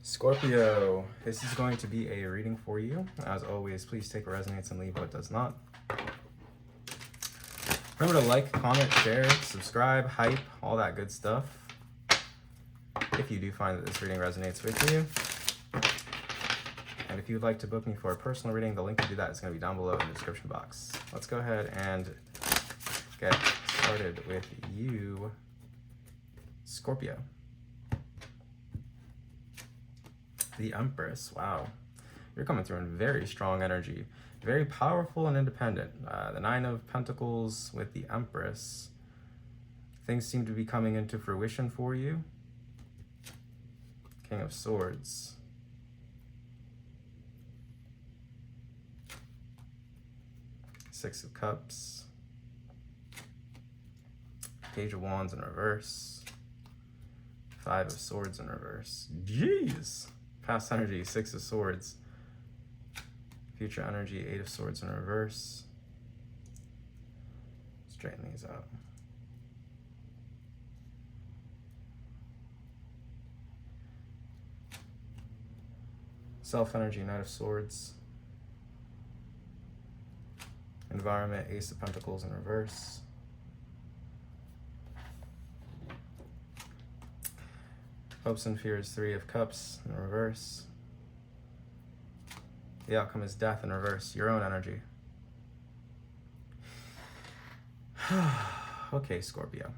Scorpio, this is going to be a reading for you. As always, please take what resonates and leave what does not. Remember to like, comment, share, subscribe, hype, all that good stuff. If you do find that this reading resonates with you. And if you'd like to book me for a personal reading, the link to do that is going to be down below in the description box. Let's go ahead and get started with you, Scorpio. The Empress, wow. You're coming through in very strong energy. Very powerful and independent. The Nine of Pentacles with the Empress. Things seem to be coming into fruition for you. King of Swords. Six of Cups. Page of Wands in reverse. Five of Swords in reverse. Jeez! Past energy, Six of Swords. Future energy, Eight of Swords in reverse. Straighten these out. Self energy, Knight of Swords. Environment, Ace of Pentacles in reverse. Hopes and fears, Three of Cups in reverse. The outcome is death in reverse, your own energy. Okay, Scorpio.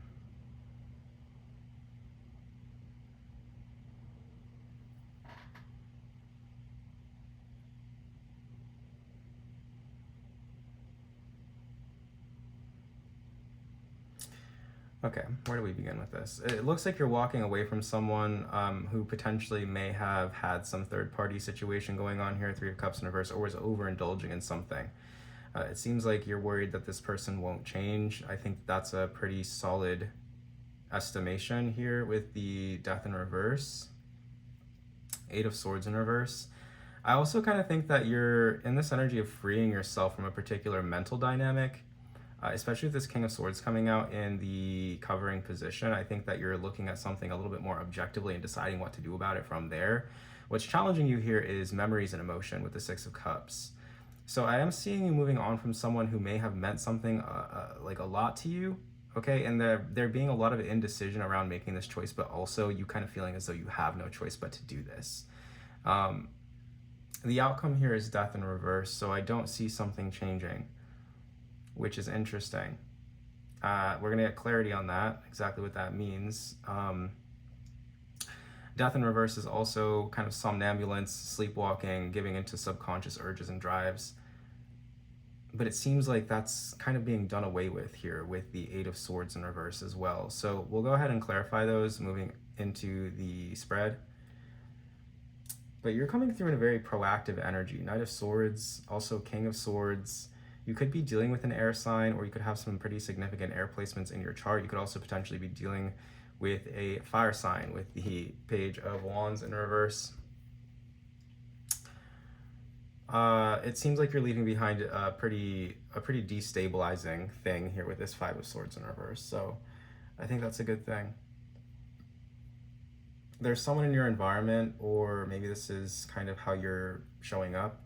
Okay, where do we begin with this? It looks like you're walking away from someone who potentially may have had some third-party situation going on here, Three of Cups in reverse, or was overindulging in something. It seems like you're worried that this person won't change. I think that's a pretty solid estimation here with the Death in reverse. Eight of Swords in reverse. I also kind of think that you're in this energy of freeing yourself from a particular mental dynamic. Especially with this King of Swords coming out in the covering position, I think that you're looking at something a little bit more objectively and deciding what to do about it from there. What's challenging you here is memories and emotion with the Six of Cups. So I am seeing you moving on from someone who may have meant something like a lot to you, okay? And there being a lot of indecision around making this choice, but also you kind of feeling as though you have no choice but to do this. The outcome here is death in reverse, so I don't see something changing, which is interesting. We're gonna get clarity on that, exactly what that means. Death in reverse is also kind of somnambulance, sleepwalking, giving into subconscious urges and drives. But it seems like that's kind of being done away with here with the Eight of Swords in reverse as well. So we'll go ahead and clarify those moving into the spread. But you're coming through in a very proactive energy. Knight of Swords, also King of Swords. You could be dealing with an air sign, or you could have some pretty significant air placements in your chart. You could also potentially be dealing with a fire sign with the Page of Wands in reverse. It seems like you're leaving behind a pretty destabilizing thing here with this Five of Swords in reverse. So I think that's a good thing. There's someone in your environment, or maybe this is kind of how you're showing up,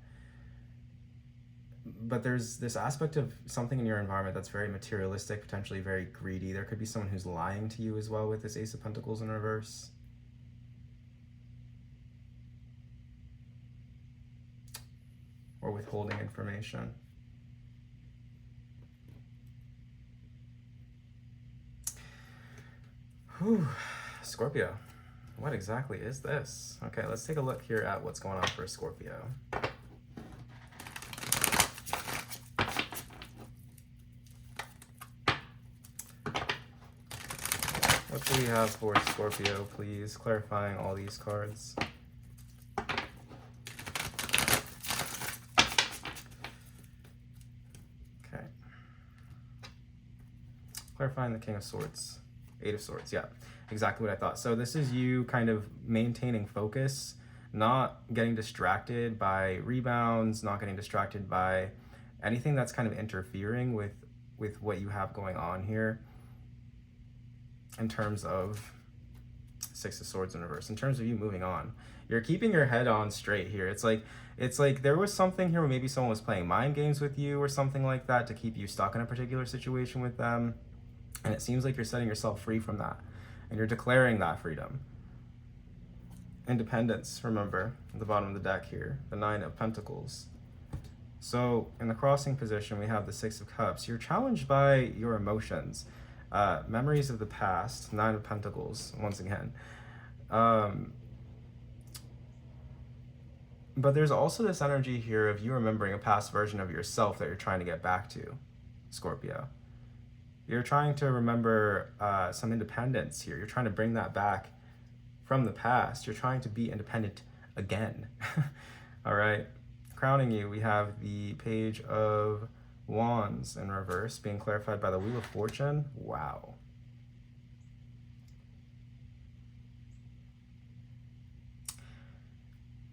but there's this aspect of something in your environment that's very materialistic, potentially very greedy. There could be someone who's lying to you as well with this Ace of Pentacles in reverse. Or withholding information. Whew. Scorpio, what exactly is this? Okay, let's take a look here at what's going on for Scorpio. What do we have for Scorpio, please? Clarifying all these cards. Okay. Clarifying the King of Swords. Eight of Swords, yeah. Exactly what I thought. So this is you kind of maintaining focus, not getting distracted by rebounds, not getting distracted by anything that's kind of interfering with what you have going on here. In terms of Six of Swords in reverse. In terms of you moving on, you're keeping your head on straight here. It's like there was something here where maybe someone was playing mind games with you or something like that to keep you stuck in a particular situation with them. And it seems like you're setting yourself free from that. And you're declaring that freedom. Independence, remember, at the bottom of the deck here. The Nine of Pentacles. So in the crossing position, we have the Six of Cups. You're challenged by your emotions. Memories of the past. Nine of Pentacles, once again. But there's also this energy here of you remembering a past version of yourself that you're trying to get back to, Scorpio. You're trying to remember some independence here. You're trying to bring that back from the past. You're trying to be independent again. All right. Crowning you, we have the Page of Wands in reverse, being clarified by the Wheel of Fortune. Wow.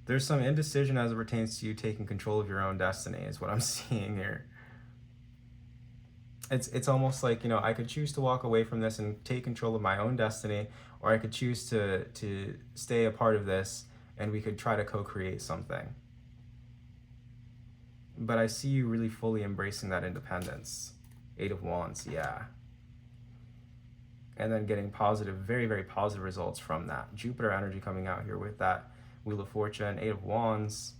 There's some indecision as it pertains to you taking control of your own destiny, is what I'm seeing here. It's almost like, you know, I could choose to walk away from this and take control of my own destiny, or I could choose to stay a part of this and we could try to co-create something. But I see you really fully embracing that independence. Eight of Wands, yeah. And then getting positive, very, very positive results from that. Jupiter energy coming out here with that Wheel of Fortune, Eight of Wands,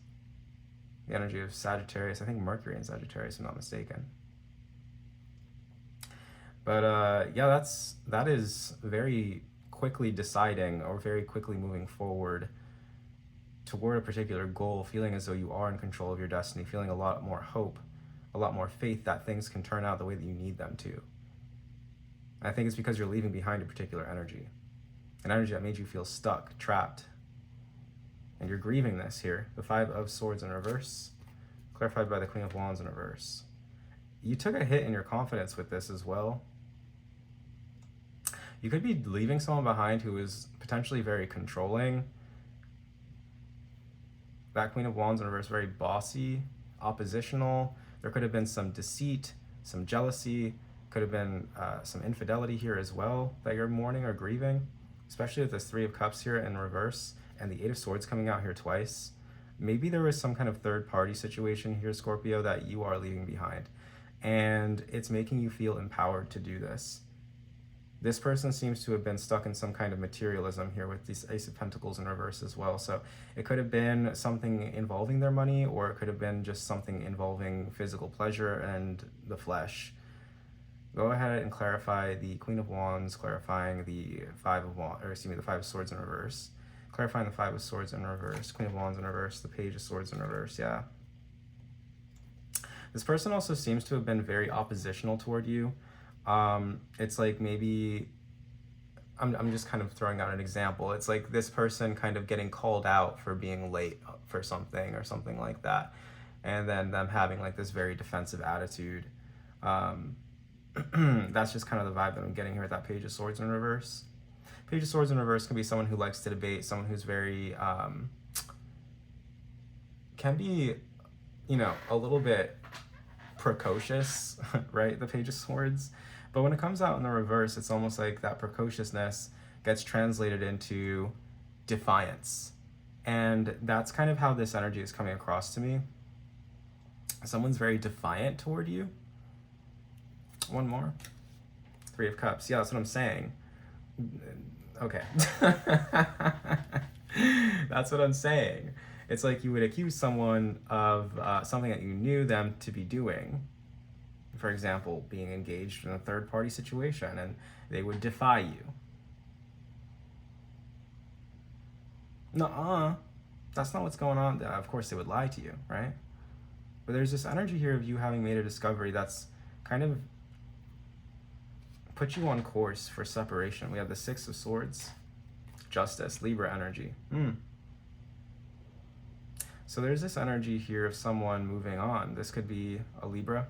the energy of Sagittarius. I think Mercury in Sagittarius, if I'm not mistaken. But yeah, that is very quickly deciding or very quickly moving forward toward a particular goal, feeling as though you are in control of your destiny, feeling a lot more hope, a lot more faith that things can turn out the way that you need them to. I think it's because you're leaving behind a particular energy, an energy that made you feel stuck, trapped, and you're grieving this here. The Five of Swords in reverse, clarified by the Queen of Wands in reverse. You took a hit in your confidence with this as well. You could be leaving someone behind who is potentially very controlling. That Queen of Wands in reverse, very bossy, oppositional. There could have been some deceit, some jealousy, could have been some infidelity here as well that you're mourning or grieving, especially with this Three of Cups here in reverse and the Eight of Swords coming out here twice. Maybe there was some kind of third-party situation here, Scorpio, that you are leaving behind, and it's making you feel empowered to do this. This person seems to have been stuck in some kind of materialism here with this Ace of Pentacles in reverse as well. So it could have been something involving their money, or it could have been just something involving physical pleasure and the flesh. Go ahead and clarify the Queen of Wands, clarifying the Five of Swords in reverse. Clarifying the Five of Swords in reverse, Queen of Wands in reverse, the Page of Swords in reverse, yeah. This person also seems to have been very oppositional toward you. It's like maybe, I'm just kind of throwing out an example. It's like this person kind of getting called out for being late for something or something like that. And then them having like this very defensive attitude. That's just kind of the vibe that I'm getting here with that Page of Swords in reverse. Page of Swords in reverse can be someone who likes to debate, someone who's very, can be, you know, a little bit precocious, right? The Page of Swords. But when it comes out in the reverse, it's almost like that precociousness gets translated into defiance. And that's kind of how this energy is coming across to me. Someone's very defiant toward you. One more. Three of Cups. Yeah, that's what I'm saying. Okay. That's what I'm saying. It's like you would accuse someone of something that you knew them to be doing. For example, being engaged in a third-party situation, and they would defy you. Nuh-uh. That's not what's going on. Of course, they would lie to you, right? But there's this energy here of you having made a discovery that's kind of put you on course for separation. We have the Six of Swords, Justice, Libra energy. So there's this energy here of someone moving on. This could be a Libra.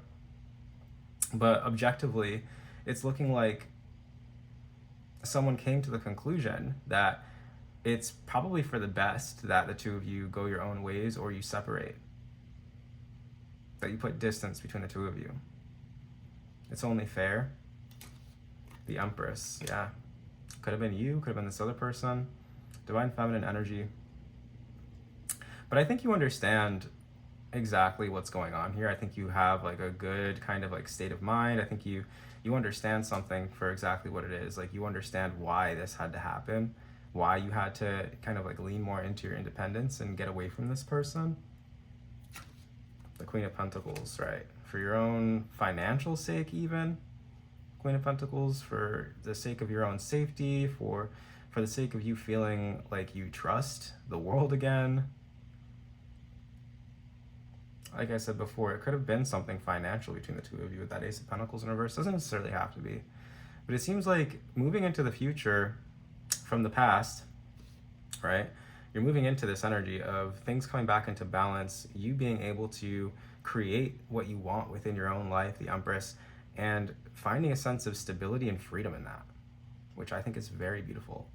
But objectively, it's looking like someone came to the conclusion that it's probably for the best that the two of you go your own ways or you separate. That you put distance between the two of you. It's only fair. The Empress, yeah. Could have been you, could have been this other person. Divine feminine energy. But I think you understand exactly what's going on here. I think you have like a good kind of like state of mind. I think you understand something for exactly what it is. Like you understand why this had to happen, why you had to kind of like lean more into your independence and get away from this person. The Queen of Pentacles, right? For your own financial sake even. Queen of Pentacles, for the sake of your own safety, for the sake of you feeling like you trust the world again. Like I said before, it could have been something financial between the two of you with that Ace of Pentacles in reverse. Doesn't necessarily have to be. But it seems like moving into the future from the past, right? You're moving into this energy of things coming back into balance, you being able to create what you want within your own life, the Empress, and finding a sense of stability and freedom in that, which I think is very beautiful.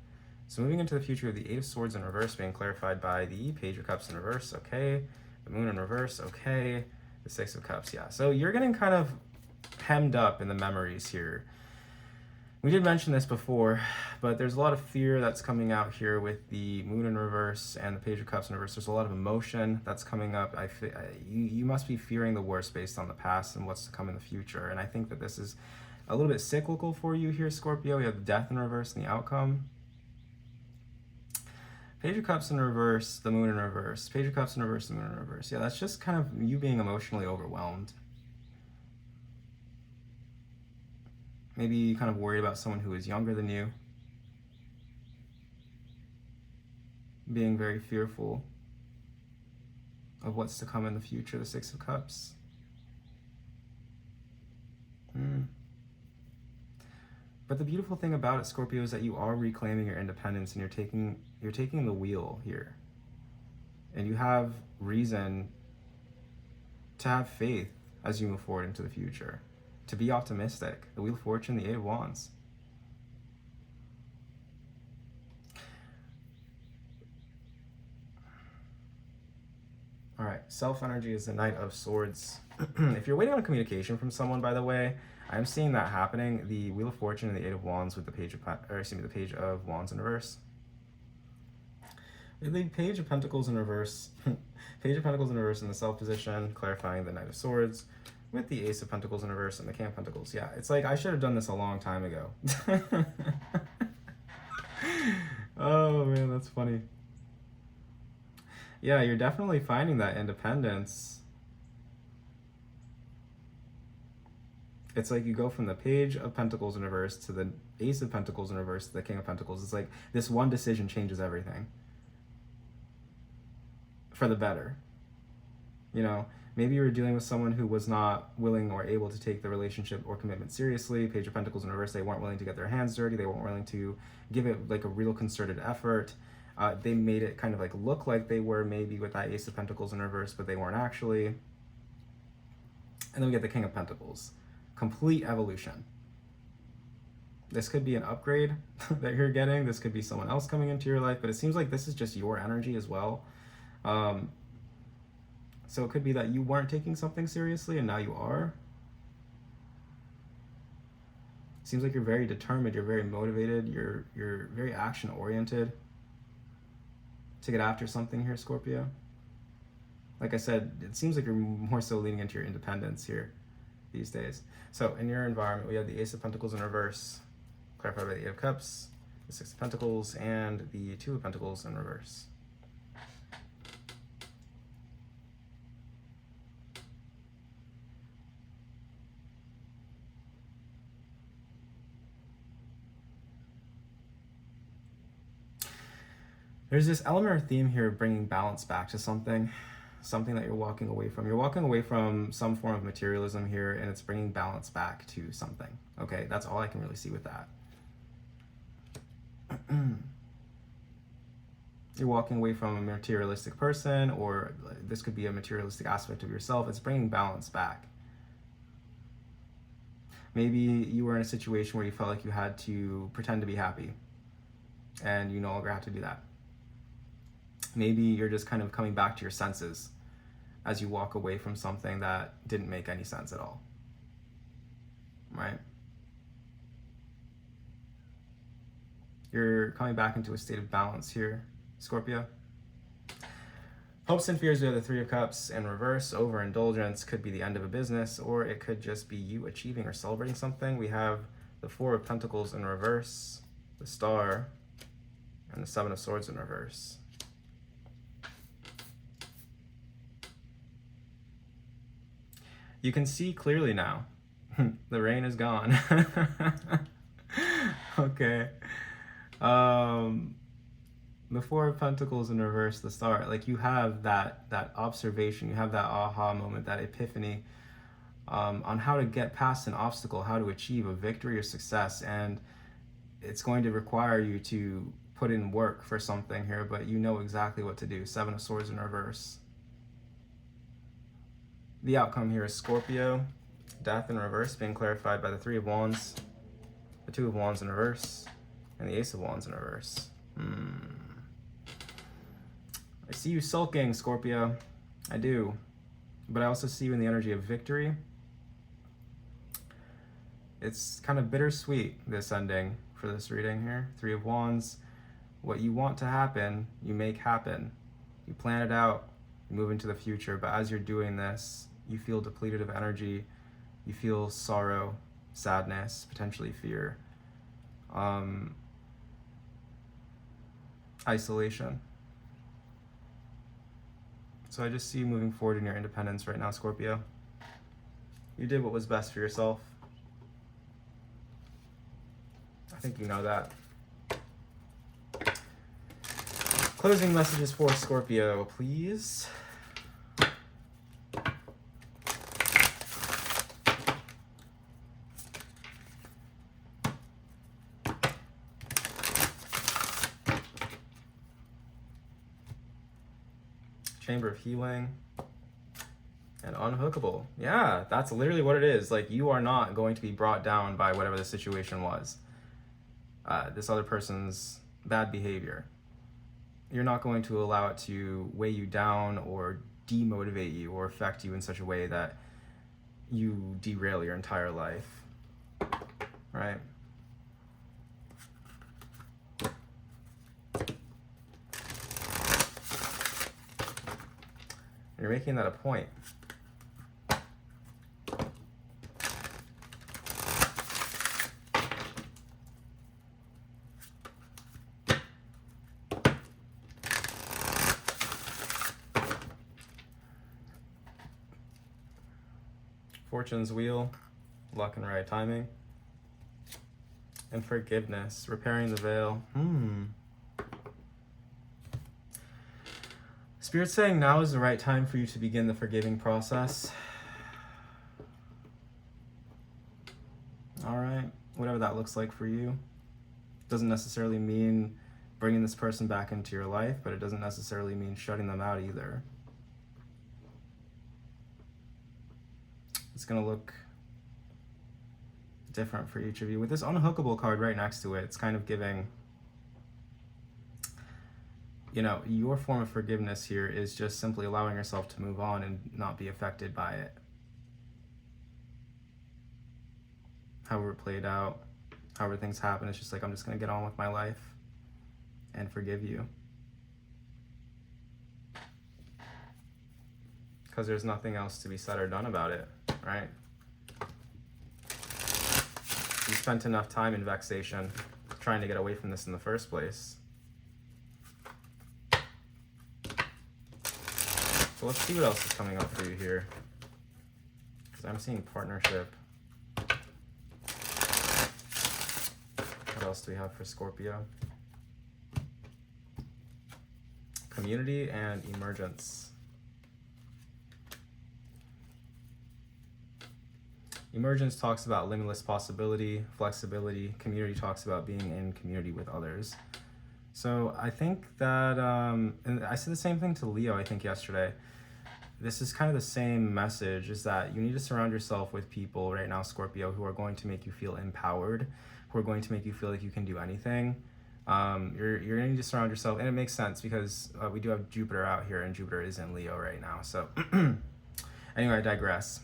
So moving into the future, the Eight of Swords in reverse being clarified by the Page of Cups in reverse, okay. The Moon in reverse, okay. The Six of Cups, yeah. So you're getting kind of hemmed up in the memories here. We did mention this before, but there's a lot of fear that's coming out here with the Moon in reverse and the Page of Cups in reverse. There's a lot of emotion that's coming up. You must be fearing the worst based on the past and what's to come in the future. And I think that this is a little bit cyclical for you here, Scorpio. You have the Death in reverse and the outcome. Page of Cups in reverse, the Moon in reverse. Page of Cups in reverse, the Moon in reverse. Yeah, that's just kind of you being emotionally overwhelmed. Maybe kind of worried about someone who is younger than you. Being very fearful of what's to come in the future, the Six of Cups. But the beautiful thing about it, Scorpio, is that you are reclaiming your independence and you're taking the wheel here. And you have reason to have faith as you move forward into the future. To be optimistic. The Wheel of Fortune, the Eight of Wands. All right, self-energy is the Knight of Swords. If you're waiting on communication from someone, by the way, I'm seeing that happening. The Wheel of Fortune and the Eight of Wands with the Page of Wands in reverse. The Page of Pentacles in reverse. Page of Pentacles in reverse in the self position, clarifying the Knight of Swords with the Ace of Pentacles in reverse and the King of Pentacles. Yeah, it's like I should have done this a long time ago. Oh man, that's funny. Yeah, you're definitely finding that independence. It's like you go from the Page of Pentacles in reverse to the Ace of Pentacles in reverse to the King of Pentacles. It's like this one decision changes everything. For the better. You know, maybe you were dealing with someone who was not willing or able to take the relationship or commitment seriously. Page of Pentacles in reverse, they weren't willing to get their hands dirty. They weren't willing to give it like a real concerted effort. They made it kind of like look like they were maybe with that Ace of Pentacles in reverse, but they weren't actually. And then we get the King of Pentacles. Complete evolution. This could be an upgrade that you're getting. This could be someone else coming into your life, but it seems like this is just your energy as well. So it could be that you weren't taking something seriously and now you are. Seems like you're very determined, you're very motivated, you're very action oriented to get after something here, Scorpio. Like I said, it seems like you're more so leaning into your independence here these days. So in your environment, we have the Ace of Pentacles in reverse, clarified by the Eight of Cups, the Six of Pentacles, and the Two of Pentacles in reverse. There's this element or theme here of bringing balance back to something that you're walking away from. You're walking away from some form of materialism here, and it's bringing balance back to something. Okay, that's all I can really see with that. You're walking away from a materialistic person, or this could be a materialistic aspect of yourself. It's bringing balance back. Maybe you were in a situation where you felt like you had to pretend to be happy, and you no longer have to do that. Maybe you're just kind of coming back to your senses as you walk away from something that didn't make any sense at all, right? You're coming back into a state of balance here, Scorpio. Hopes and fears, we have the Three of Cups in reverse. Overindulgence could be the end of a business, or it could just be you achieving or celebrating something. We have the Four of Pentacles in reverse, the Star, and the Seven of Swords in reverse. You can see clearly now. The rain is gone. Okay. The Four of Pentacles in reverse, the Star. Like, you have that observation, you have that aha moment, that epiphany on how to get past an obstacle, how to achieve a victory or success. And it's going to require you to put in work for something here, but you know exactly what to do. Seven of Swords in reverse. The outcome here is Scorpio, death in reverse, being clarified by the Three of Wands, the Two of Wands in reverse, and the Ace of Wands in reverse. I see you sulking, Scorpio. I do. But I also see you in the energy of victory. It's kind of bittersweet, this ending for this reading here. Three of Wands. What you want to happen, you make happen. You plan it out, you move into the future. But as you're doing this, you feel depleted of energy. You feel sorrow, sadness, potentially fear. Isolation. So I just see you moving forward in your independence right now, Scorpio. You did what was best for yourself. I think you know that. Closing messages for Scorpio, please. Chamber of Healing, and Unhookable. Yeah, that's literally what it is. Like, you are not going to be brought down by whatever the situation was. This other person's bad behavior. You're not going to allow it to weigh you down or demotivate you or affect you in such a way that you derail your entire life. Right? You're making that a point. Fortune's Wheel, luck and right timing. And forgiveness, repairing the veil. Spirit's saying now is the right time for you to begin the forgiving process. All right, whatever that looks like for you. Doesn't necessarily mean bringing this person back into your life, but it doesn't necessarily mean shutting them out either. It's going to look different for each of you. With this Unhookable card right next to it, it's kind of giving, you know, your form of forgiveness here is just simply allowing yourself to move on and not be affected by it. However it played out, however things happen, it's just like, I'm just going to get on with my life and forgive you. Because there's nothing else to be said or done about it, right? You spent enough time in vexation trying to get away from this in the first place. So let's see what else is coming up for you here. Because I'm seeing partnership. What else do we have for Scorpio? Community and emergence. Emergence talks about limitless possibility, flexibility. Community talks about being in community with others. So I think that, and I said the same thing to Leo, I think, yesterday. This is kind of the same message, is that you need to surround yourself with people right now, Scorpio, who are going to make you feel empowered, who are going to make you feel like you can do anything. You're going to need to surround yourself, and it makes sense because we do have Jupiter out here, and Jupiter is in Leo right now. So anyway, I digress.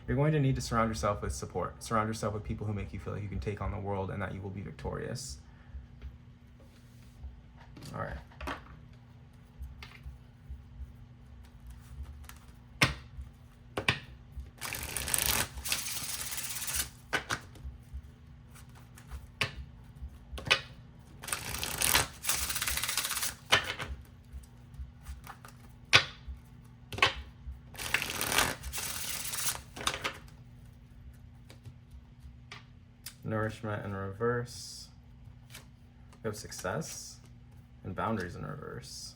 You're going to need to surround yourself with support. Surround yourself with people who make you feel like you can take on the world and that you will be victorious. All right. Nourishment in reverse. We have success and boundaries in reverse.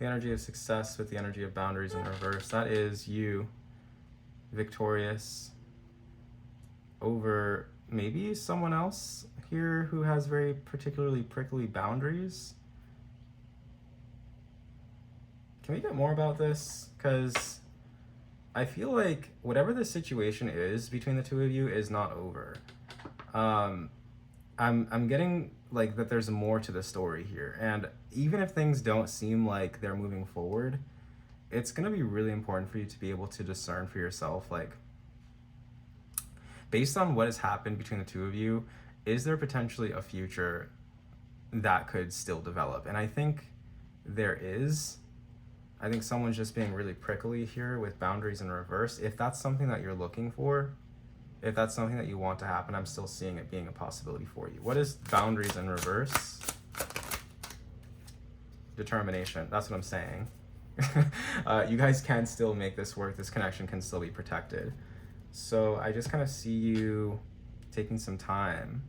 The energy of success with the energy of boundaries in reverse. That is you victorious over maybe someone else here who has very particularly prickly boundaries. Can we get more about this? Because I feel like whatever the situation is between the two of you is not over. I'm getting like that there's more to the story here, and even if things don't seem like they're moving forward, it's gonna be really important for you to be able to discern for yourself, like, based on what has happened between the two of you, is there potentially a future that could still develop? And I think there is. I think someone's just being really prickly here with boundaries in reverse. If that's something that you're looking for, if that's something that you want to happen, I'm still seeing it being a possibility for you. What is boundaries in reverse? Determination. That's what I'm saying. You guys can still make this work. This connection can still be protected. So I just kind of see you taking some time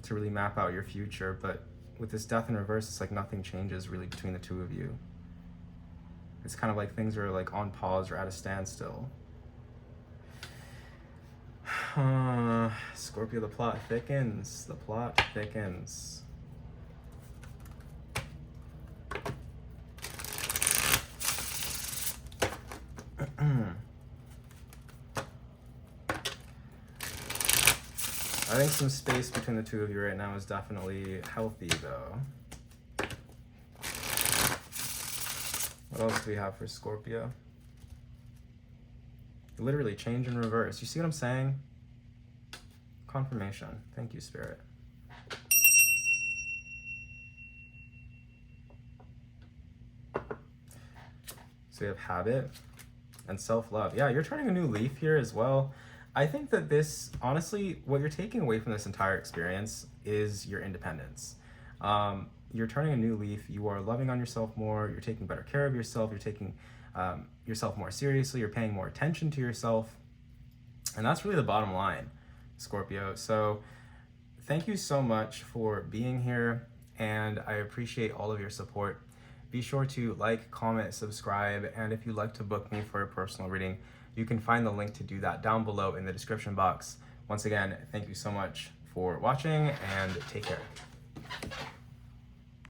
to really map out your future. But with this death in reverse, it's like nothing changes really between the two of you. It's kind of like things are like on pause or at a standstill. Scorpio, the plot thickens. The plot thickens. I think some space between the two of you right now is definitely healthy, though. What else do we have for Scorpio? Literally change in reverse. You see what I'm saying? Confirmation. Thank you, Spirit. So we have habit and self-love. Yeah, you're turning a new leaf here as well. I think that this, honestly, what you're taking away from this entire experience is your independence. You're turning a new leaf. You are loving on yourself more. You're taking better care of yourself. You're taking yourself more seriously. You're paying more attention to yourself. And that's really the bottom line, Scorpio. So thank you so much for being here, and I appreciate all of your support. Be sure to like, comment, subscribe, and if you'd like to book me for a personal reading, you can find the link to do that down below in the description box. Once again, thank you so much for watching, and take care.